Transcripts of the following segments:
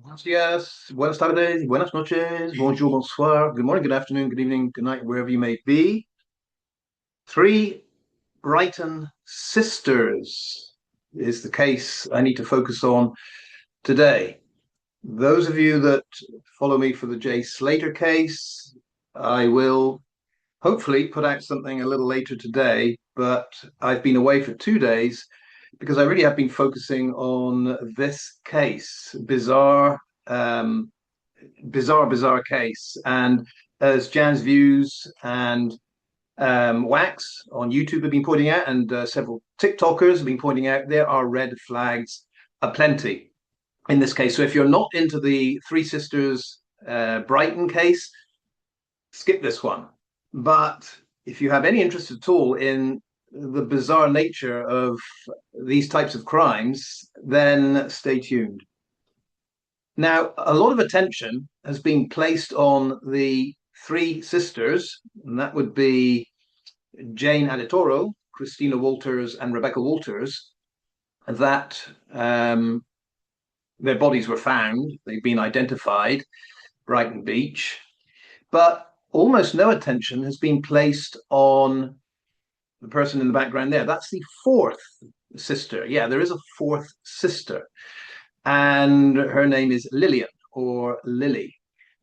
Buenos días, buenas tardes, buenas noches, bonjour, bonsoir, good morning, good afternoon, good evening, good night, wherever you may be. Three Brighton sisters is the case I need to focus on today. Those of you that follow me for the Jay Slater case, I will hopefully put out something a little later today, but I've been away for 2 days because I really have been focusing on this case. Bizarre case. And as Jan's Views and Wax on YouTube have been pointing out, and several TikTokers have been pointing out, there are red flags aplenty in this case. So if you're not into the Three Sisters Brighton case, skip this one. But if you have any interest at all in the bizarre nature of these types of crimes, then stay tuned. Now, a lot of attention has been placed on the three sisters, and that would be Jane Aditoro, Christina Walters, and Rebecca Walters, that their bodies were found. They've been identified, Brighton Beach, but almost no attention has been placed on the person in the background there. That's the fourth sister. Yeah, there is a fourth sister, and her name is Lillian or Lilly.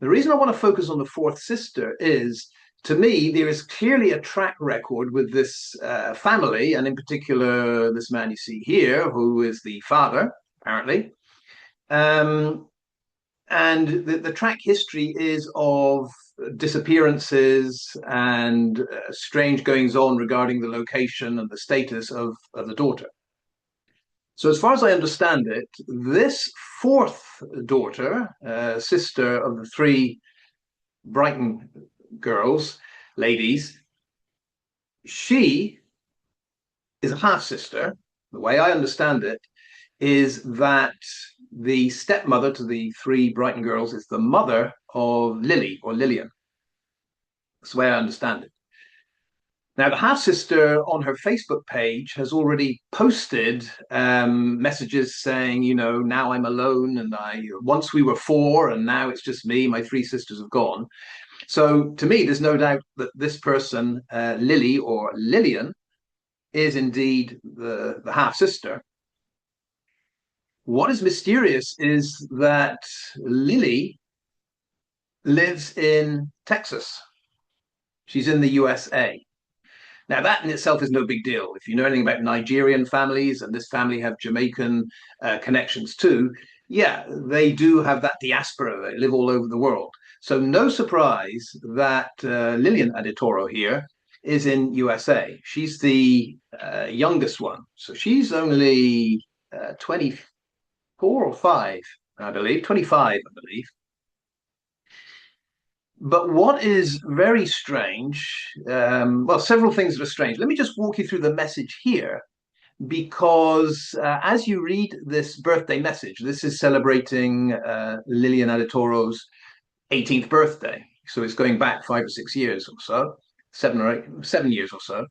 The reason I want to focus on the fourth sister is, to me, there is clearly a track record with this family, and in particular, this man you see here, who is the father, apparently. Um, and the track history is of disappearances and strange goings on regarding the location and the status of the daughter. So, as far as I understand it, this fourth daughter, sister of the three Brighton girls, ladies, she is a half sister. The way I understand it is that the stepmother to the three Brighton girls is the mother of Lilly or Lillian. That's the way I understand it. Now, the half sister on her Facebook page has already posted messages saying, now I'm alone, and once we were four, and now it's just me. My three sisters have gone. So, to me, there's no doubt that this person, Lilly or Lillian, is indeed the half sister. What is mysterious is that Lilly lives in Texas. She's in the USA. Now, that in itself is no big deal. If you know anything about Nigerian families, and this family have Jamaican connections too, yeah, they do have that diaspora. They live all over the world. So no surprise that Lillian Aditoro here is in USA. She's the youngest one. So she's only 24 or 5, I believe, 25, I believe. But what is very strange, well, several things that are strange. Let me just walk you through the message here, because as you read this birthday message, this is celebrating Lillian Aditoro's 18th birthday. So it's going back 5 or 6 years or so, 7 years or so.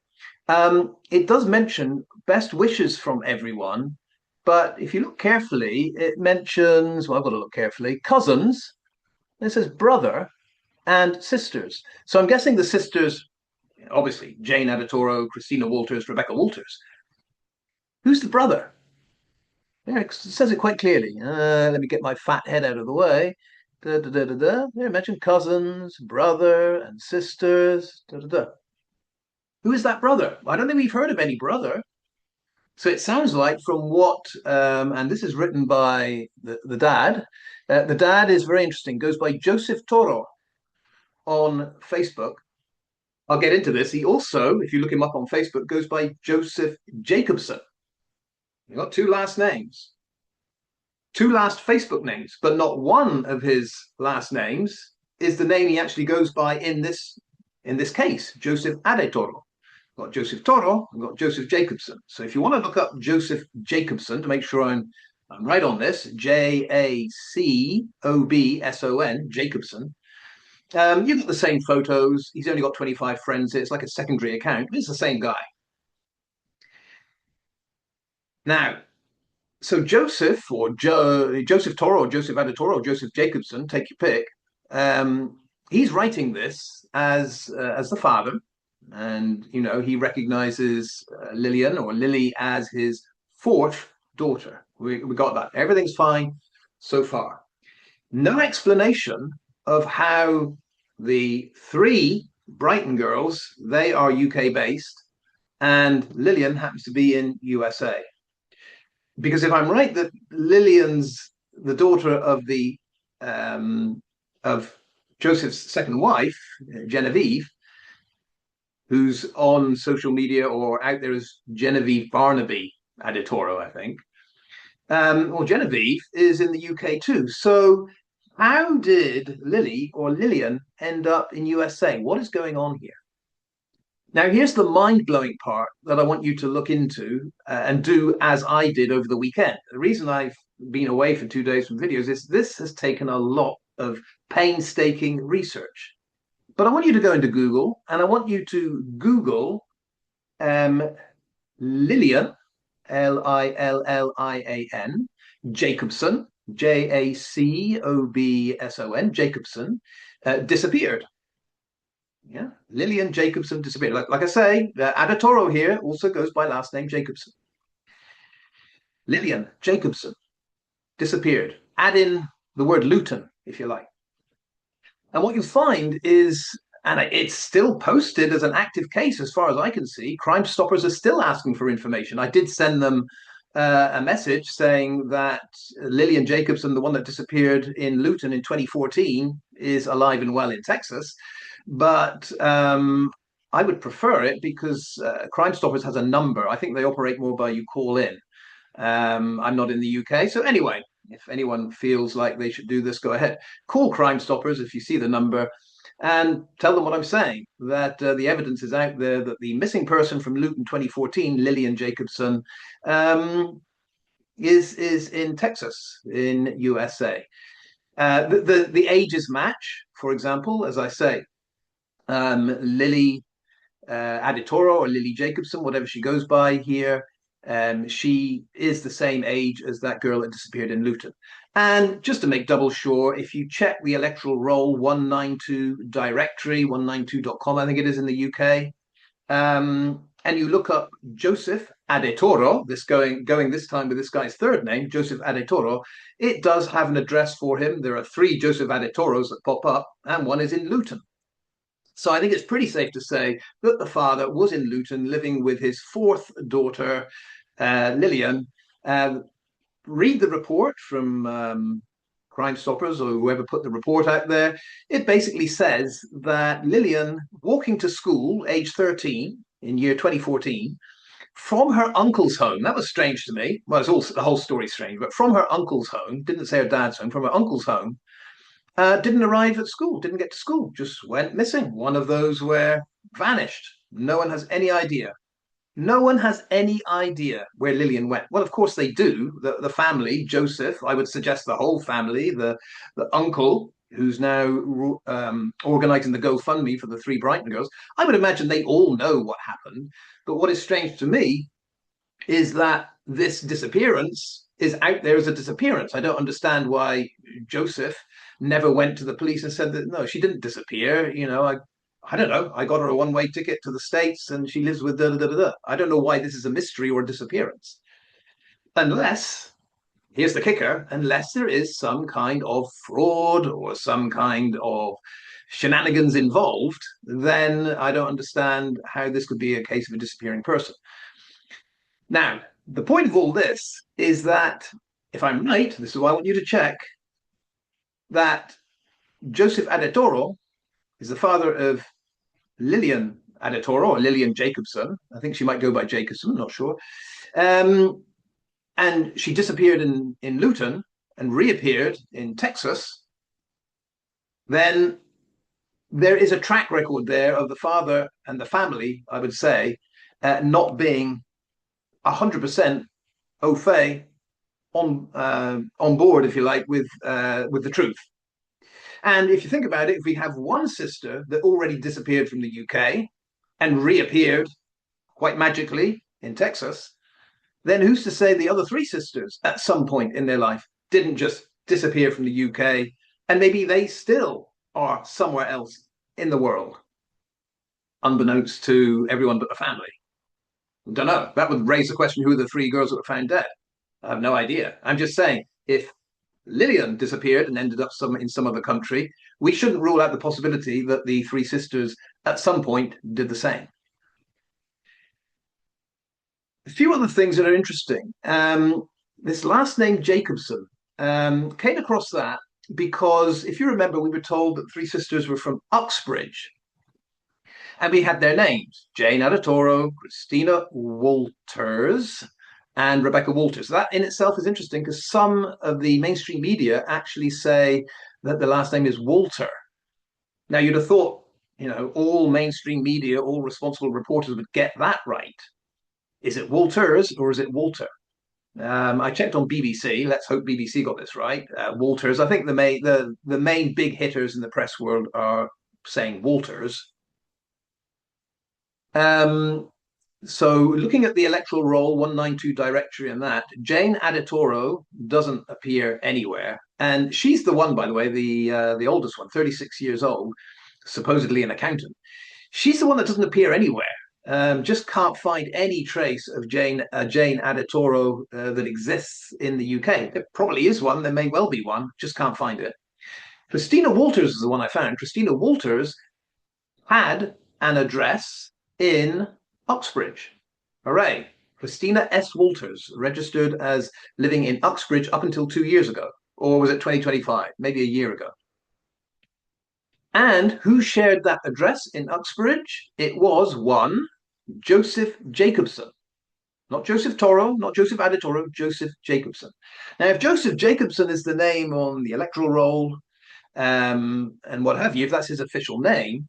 It does mention best wishes from everyone, but if you look carefully, it mentions, well, I've got to look carefully, cousins, and it says brother and sisters. So I'm guessing the sisters, obviously, Jane Aditoro, Christina Walters, Rebecca Walters. Who's the brother? Yeah, it says it quite clearly. Let me get my fat head out of the way. Da, da, da, da, da. They mention cousins, brother, and sisters. Da, da, da. Who is that brother? I don't think we've heard of any brother. So it sounds like from what, and this is written by the dad. The dad is very interesting, goes by Joseph Toro on Facebook. I'll get into this. He also, if you look him up on Facebook, goes by Joseph Jacobson. He got two last names, two last Facebook names, but not one of his last names is the name he actually goes by in this case, Joseph Adetoro. Got Joseph Toro and got Joseph Jacobson. So if you want to look up Joseph Jacobson to make sure I'm right on this, Jacobson, Jacobson. You've got the same photos. He's only got 25 friends. It's like a secondary account. It's the same guy. Now, So Joseph Joseph Toro or Joseph Adetoro or Joseph Jacobson, take your pick. He's writing this as the father, and he recognizes Lillian or Lily as his fourth daughter. We got that. Everything's fine so far. No explanation of how the three Brighton girls, they are UK based, and Lillian happens to be in USA. Because if I'm right that Lillian's the daughter of Joseph's second wife, Genevieve, who's on social media or out there as Genevieve Barnaby Aditoro, I think. Well, Genevieve is in the UK too. So how did Lily or Lillian end up in USA? What is going on here? Now, here's the mind blowing part that I want you to look into and do as I did over the weekend. The reason I've been away for 2 days from videos is this has taken a lot of painstaking research. But I want you to go into Google and I want you to Google Lillian, Lillian, Jacobson, Jacobson, Jacobson, disappeared. Yeah, Lillian Jacobson disappeared. Like I say, Adetoro here also goes by last name Jacobson. Lillian Jacobson disappeared. Add in the word Luton, if you like. And what you find is, and it's still posted as an active case as far as I can see, Crime Stoppers are still asking for information. I did send them a message saying that Lillian Jacobson, the one that disappeared in Luton in 2014, is alive and well in Texas. But I would prefer it because Crime Stoppers has a number. I think they operate more by you call in. I'm not in the UK. So anyway, if anyone feels like they should do this, go ahead. Call Crime Stoppers if you see the number and tell them what I'm saying, that the evidence is out there that the missing person from Luton 2014, Lillian Jacobson, is in Texas, in USA. The ages match, for example, as I say, Lily Aditoro or Lily Jacobson, whatever she goes by here, she is the same age as that girl that disappeared in Luton. And just to make double sure, if you check the electoral roll 192 directory, 192.com, I think it is in the UK, and you look up Joseph Adetoro, this going this time with this guy's third name, Joseph Adetoro, it does have an address for him. There are 3 Joseph Adetoros that pop up, and one is in Luton. So I think it's pretty safe to say that the father was in Luton living with his fourth daughter, Lillian. Read the report from Crime Stoppers or whoever put the report out there. It basically says that Lillian, walking to school, age 13, in year 2014, from her uncle's home. That was strange to me. Well, it's all the whole story strange, but from her uncle's home, didn't say her dad's home, from her uncle's home, didn't arrive at school, didn't get to school, just went missing. One of those where vanished. No one has any idea. No one has any idea where Lillian went. Well, of course they do. The family, Joseph, I would suggest the whole family, the uncle, who's now organizing the GoFundMe for the 3 Brighton girls, I would imagine they all know what happened. But what is strange to me is that this disappearance is out there as a disappearance. I don't understand why Joseph never went to the police and said that no, she didn't disappear. I don't know. I got her a one-way ticket to the States and she lives with da da da da. I don't know why this is a mystery or a disappearance. Unless, here's the kicker, unless there is some kind of fraud or some kind of shenanigans involved, then I don't understand how this could be a case of a disappearing person. Now, the point of all this is that, if I'm right, this is why I want you to check, that Joseph Adetoro is the father of Lillian Adetoro or Lillian Jacobson. I think she might go by Jacobson, I'm not sure. And she disappeared in Luton and reappeared in Texas. Then there is a track record there of the father and the family, I would say, not being 100% au fait on board, if you like, with the truth. And if you think about it, if we have one sister that already disappeared from the UK and reappeared quite magically in Texas, then who's to say the other three sisters at some point in their life didn't just disappear from the UK and maybe they still are somewhere else in the world, unbeknownst to everyone but the family? Don't know. That would raise the question, who are the three girls that were found dead? I have no idea. I'm just saying, if Lillian disappeared and ended up in some other country, we shouldn't rule out the possibility that the three sisters at some point did the same. A few other things that are interesting. This last name Jacobson, came across that because if you remember, we were told that three sisters were from Uxbridge. And we had their names: Jane Adetoro, Christina Walters, and Rebecca Walters. That in itself is interesting because some of the mainstream media actually say that the last name is Walter. Now, you'd have thought, all mainstream media, all responsible reporters would get that right. Is it Walters or is it Walter? I checked on BBC. Let's hope BBC got this right. Walters. I think the main big hitters in the press world are saying Walters. So looking at the electoral roll 192 directory and that, Jane Adetoro doesn't appear anywhere. And she's the one, by the way, the oldest one, 36 years old, supposedly an accountant. She's the one that doesn't appear anywhere. Just can't find any trace of Jane Adetoro that exists in the UK. There probably is one. There may well be one. Just can't find it. Christina Walters is the one I found. Christina Walters had an address in Uxbridge. Hooray. Christina S. Walters, registered as living in Uxbridge up until 2 years ago. Or was it 2025? Maybe a year ago. And who shared that address in Uxbridge? It was one Joseph Jacobson. Not Joseph Toro, not Joseph Adetoro, Joseph Jacobson. Now, if Joseph Jacobson is the name on the electoral roll, and what have you, if that's his official name,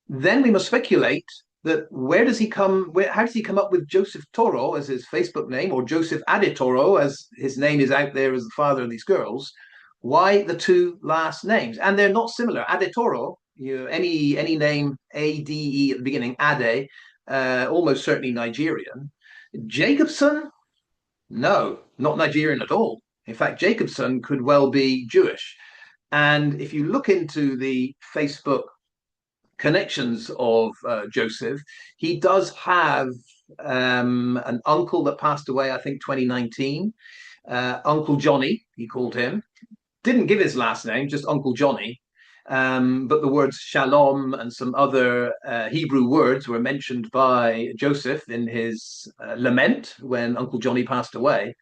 then we must speculate that how does he come up with Joseph Toro as his Facebook name, or Joseph Adetoro as his name is out there as the father of these girls? Why the two last names? And they're not similar. Adetoro, any name ADE at the beginning, Ade, almost certainly Nigerian. Jacobson, no, not Nigerian at all. In fact, Jacobson could well be Jewish. And if you look into the Facebook connections of Joseph, he does have an uncle that passed away, I think 2019. Uncle Johnny, he called him. Didn't give his last name, just Uncle Johnny. But the words shalom and some other Hebrew words were mentioned by Joseph in his lament when Uncle Johnny passed away.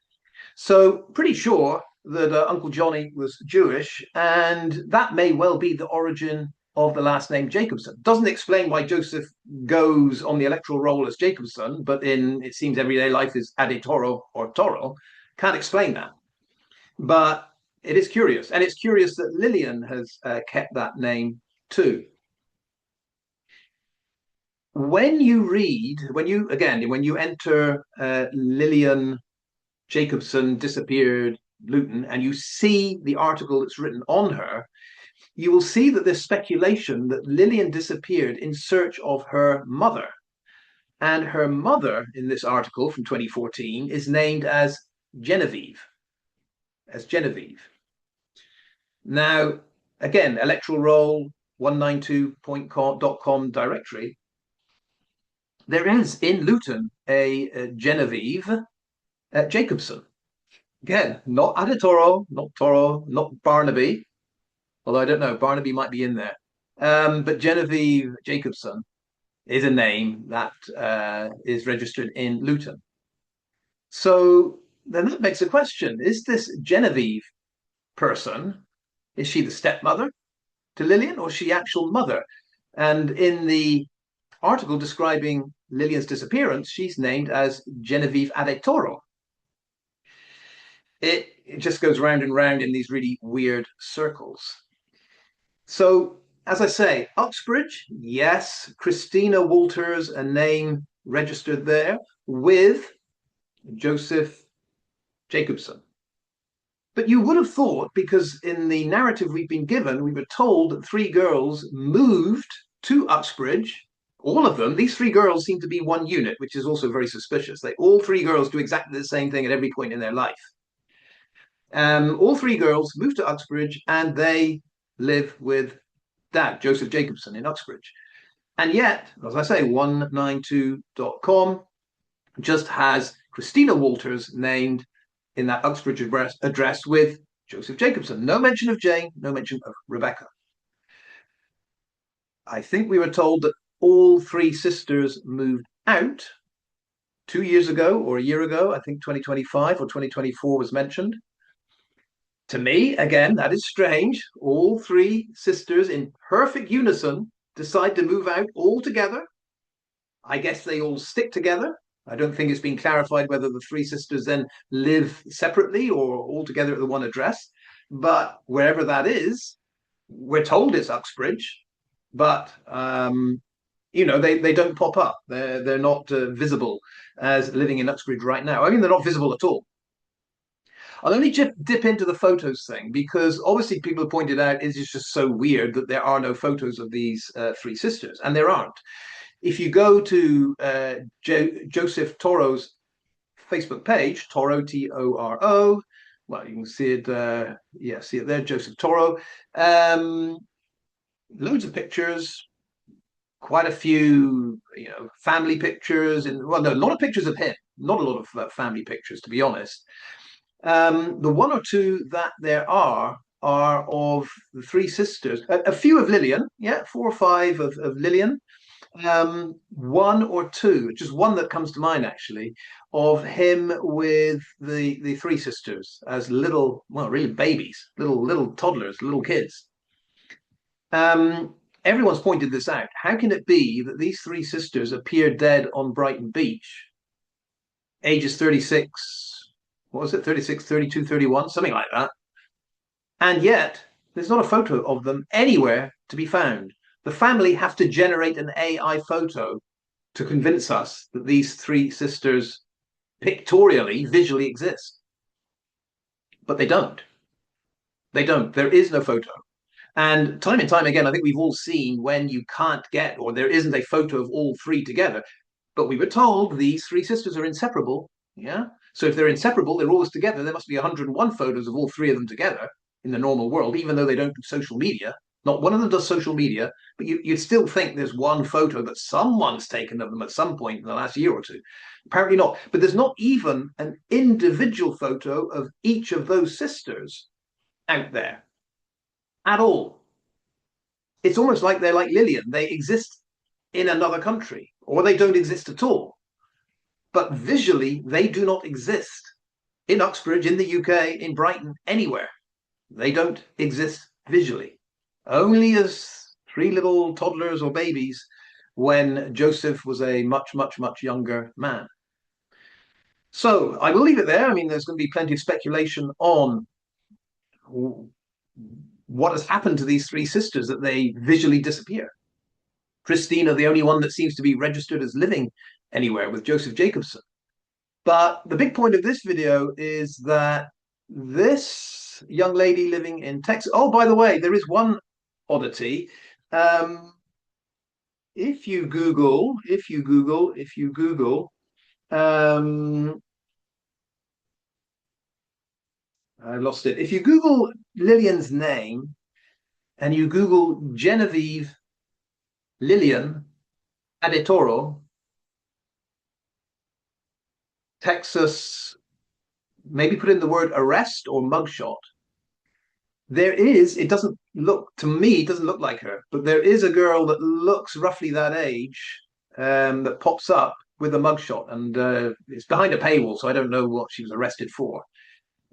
So pretty sure that Uncle Johnny was Jewish, and that may well be the origin of the last name Jacobson. Doesn't explain why Joseph goes on the electoral roll as Jacobson, but in, it seems, everyday life is Adetoro or Toro. Can't explain that. But it is curious. And it's curious that Lillian has kept that name too. When you enter Lillian Jacobson disappeared Luton, and you see the article that's written on her, you will see that there's speculation that Lillian disappeared in search of her mother. And her mother in this article from 2014 is named as Genevieve. Now, again, electoral roll 192.com directory. There is in Luton a Genevieve Jacobson. Again, not Adetoro, not Toro, not Barnaby. Although I don't know, Barnaby might be in there. But Genevieve Jacobson is a name that is registered in Luton. So then that begs the question, is this Genevieve person, is she the stepmother to Lillian, or is she actual mother? And in the article describing Lillian's disappearance, she's named as Genevieve Adetoro. It just goes round and round in these really weird circles. So, as I say, Uxbridge, yes. Christina Walters, a name registered there, with Joseph Jacobson. But you would have thought, because in the narrative we've been given, we were told that three girls moved to Uxbridge all of them, these three girls seem to be one unit, which is also very suspicious. All three girls do exactly the same thing at every point in their life. All three girls move to Uxbridge and they live with Dad, Joseph Jacobson, in Uxbridge. And yet, as I say, 192.com just has Christina Walters named in that Uxbridge address with Joseph Jacobson. No mention of Jane, no mention of Rebecca. I think we were told that all three sisters moved out 2 years ago or a year ago. I think 2025 or 2024 was mentioned. To me, again, that is strange. All three sisters in perfect unison decide to move out all together. I guess they all stick together. I don't think it's been clarified whether the three sisters then live separately or all together at the one address. But wherever that is, we're told it's Uxbridge, but they don't pop up. They're not visible as living in Uxbridge right now. I mean, they're not visible at all. I'll only dip into the photos thing because obviously people have pointed out it's just so weird that there are no photos of these three sisters, and there aren't. If you go to Joseph Toro's Facebook page, Toro, Toro, well, you can see it, see it there, Joseph Toro. Loads of pictures, quite a few, family pictures, a lot of pictures of him, not a lot of family pictures, to be honest. The one or two that there are of the three sisters, a few of Lillian, 4 or 5 of Lillian, one or two, just one that comes to mind actually, of him with the three sisters as little, well, really babies, little toddlers, little kids. Everyone's pointed this out. How can it be that these three sisters appear dead on Brighton Beach, ages 36, what was it, 36, 32, 31, something like that, and yet there's not a photo of them anywhere to be found? The family have to generate an AI photo to convince us that these three sisters pictorially, visually exist. But they don't. They don't. There is no photo. And time again, I think we've all seen when you can't get, or there isn't a photo of all three together. But we were told these three sisters are inseparable. Yeah. So if they're inseparable, they're always together. There must be 101 photos of all three of them together in the normal world, even though they don't do social media. Not one of them does social media, but you'd still think there's one photo that someone's taken of them at some point in the last year or two. Apparently not. But there's not even an individual photo of each of those sisters out there at all. It's almost like they're like Lillian. They exist in another country, or they don't exist at all. But visually, they do not exist in Uxbridge, in the UK, in Brighton, anywhere. They don't exist visually. Only as three little toddlers or babies when Joseph was a much, much, much younger man. So I will leave it there. I mean, there's going to be plenty of speculation on what has happened to these three sisters that they visually disappear. Christina, the only one that seems to be registered as living anywhere with Joseph Jacobson. But the big point of this video is that this young lady living in Texas, oh, by the way, there is one oddity. If you Google, I lost it. If you Google Lillian's name and you Google Genevieve Lillian Adetoro, Texas, maybe put in the word arrest or mugshot. There is, it doesn't look, to me, it doesn't look like her, but there is a girl that looks roughly that age that pops up with a mugshot, and it's behind a paywall, so I don't know what she was arrested for.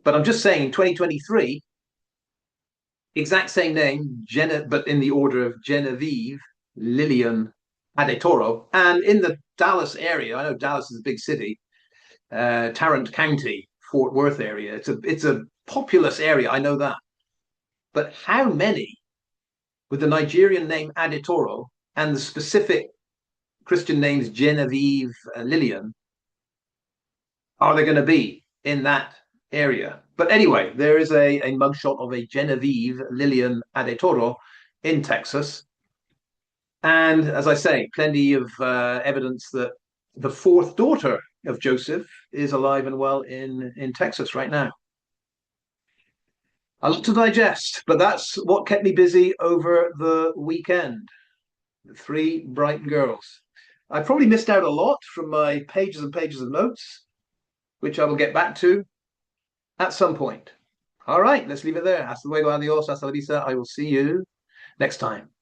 But I'm just saying, in 2023, exact same name, but in the order of Genevieve Lillian Adetoro, and in the Dallas area, I know Dallas is a big city, Tarrant County, Fort Worth area. It's a populous area, I know that. But how many with the Nigerian name Adetoro and the specific Christian names Genevieve Lillian are there going to be in that area? But anyway, there is a mugshot of a Genevieve Lillian Adetoro in Texas. And as I say, plenty of evidence that the fourth daughter of Joseph is alive and well in Texas right now. A lot to digest, but that's what kept me busy over the weekend. The three Brighton girls. I probably missed out a lot from my pages and pages of notes, which I will get back to at some point. All right, let's leave it there. Hasta luego, adios, hasta la vista. I will see you next time.